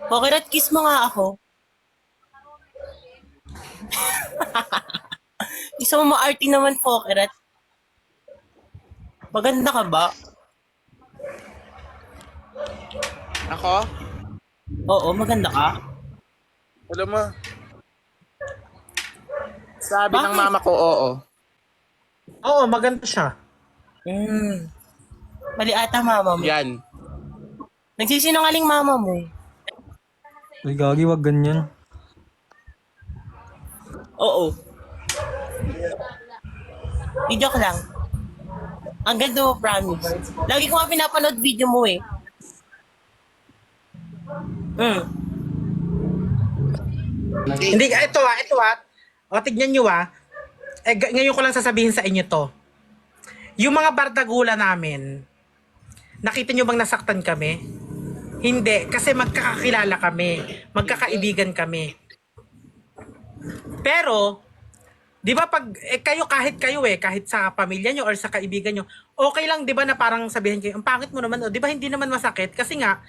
Pokerat, kiss mo nga ako. Gusto mo ma-arty naman, Pokerat. Maganda ka ba? Ako? Oo, maganda ka. Alam mo, sabi ng Bakit? mama ko, oo. Oo, maganda siya. Mali ata mama mo. Yan. Nagsisinungaling mama mo. Uy, gagi, wag ganyan. Oo. Joke lang. Ang ganda mo, promise. Lagi ko nga pinapanood video mo eh. Hindi, ito O, tignan nyo ngayon ko lang sasabihin sa inyo to. Yung mga bardagula namin, nakita nyo bang nasaktan kami? Hindi, kasi magkakakilala kami. Magkakaibigan kami. Pero, di ba pag, kahit sa pamilya nyo or sa kaibigan nyo, okay lang, di ba, na parang sabihin kayo, ang pangit mo naman, o, di ba, hindi naman masakit? Kasi nga,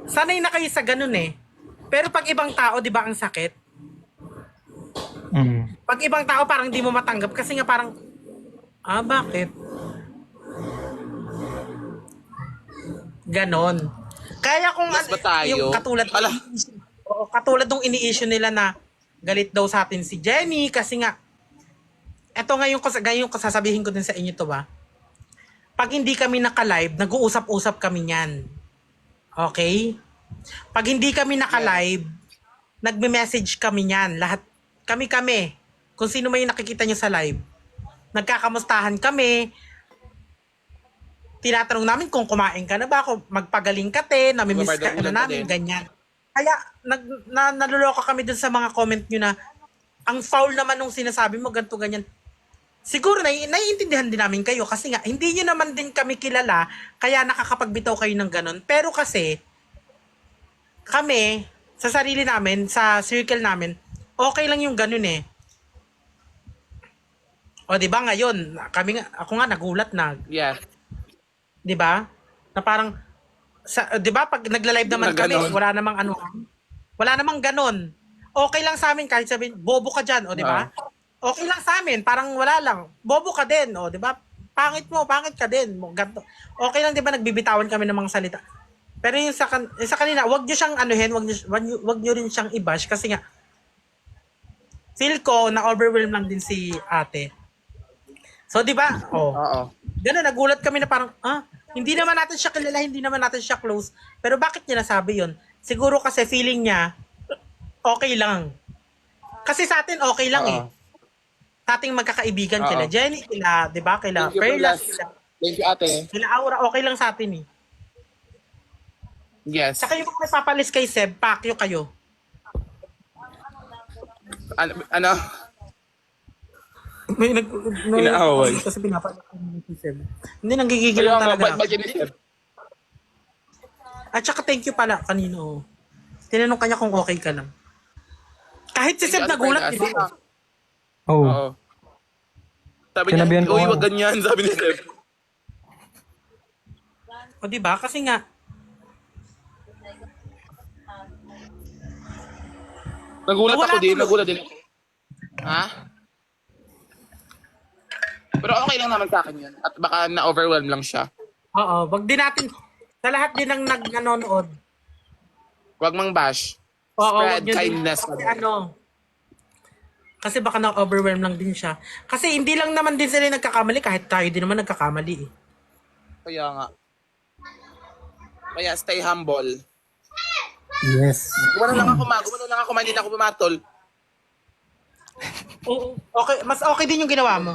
sanay na kayo sa ganun eh. Pero pag ibang tao, di ba, ang sakit? Pag ibang tao, parang di mo matanggap kasi nga parang, bakit? Ganon. Kaya kung Yes ba tayo? yung katulad, Ala. katulad ng ini-issue nila na galit daw sa atin si Jenny kasi nga, eto ngayon ko sasabihin ko din sa inyo to pag hindi kami naka-live, nag-uusap-usap kami niyan. Okay? Pag hindi kami naka-live, nagme-message kami niyan. Lahat, kami. Kung sino may nakikita nyo sa live. Nagkakamustahan kami. Tinatanong namin kung kumain ka na ba, kung magpagaling ka namimiss ka na namin, ganyan. Kaya, naluloka kami dun sa mga comment nyo na, ang foul naman nung sinasabi mo, ganito, ganyan. Siguro, naiintindihan din namin kayo kasi nga, hindi nyo naman din kami kilala, kaya nakakapagbitaw kayo ng ganun. Pero kasi, kami, sa sarili namin, sa circle namin, okay lang yung ganun eh. O, di ba ngayon, ako nga nagulat na, Yes. di ba? Na parang, di ba pag nagla-live naman Na kami, ganon. wala namang ganon. Okay lang sa amin kahit sabihin, bobo ka dyan, o di ba? Okay lang sa amin, parang wala lang. Bobo ka din, o di ba? Pangit ka din. Ganto. Okay lang, di ba, nagbibitawan kami ng mga salita. Pero yung sa kanina, wag nyo siyang anuhin, wag nyo rin siyang i-bash kasi nga, feel ko na overwhelmed lang din si ate. So, di ba? Oo. Ganun, nagulat kami na parang, hindi naman natin siya kilala, hindi naman natin siya close. Pero bakit niya nasabi yun? Siguro kasi feeling niya, okay lang. Kasi sa atin, okay lang eh. Sa ating magkakaibigan, Oo. kila Jenny, kila, di ba, kila Thank you, Perlas, Perlas. Thank you, ate. kila Aura, okay lang sa atin eh. Yes. Saka yung mga papalis kay Seb, pakyo kayo. Ano? May Inaaway. Kasi pinapalis kay Seb. Hindi, nanggigigil Kaya lang nga, talaga. ba't Jennifer? At saka thank you pala kanino. Tinanong kanya kung okay ka lang. Kahit si Seb Ate nagulat, Perlas. di ba? Oh, Oo. Sabi niya, Sinabihan ko uy, nga. wag ganyan, sabi ni Seb. O di ba? Kasi nga, Nagulat Wala ako din, tuloy. nagulat din. Ha? Pero okay lang naman sa akin yun. At baka na-overwhelm lang siya. oo, wag din natin, sa lahat din ng nanonood, Wag mang bash. oo, wag Spread nyo din- kindness. kasi baka na-overwhelm lang din siya. Kasi hindi lang naman din sila nagkakamali, kahit tayo din naman nagkakamali eh. Kaya nga. Kaya stay humble. yes. Gumano lang ako, hindi na ako pumatol. Oo, okay, mas okay din yung ginawa mo.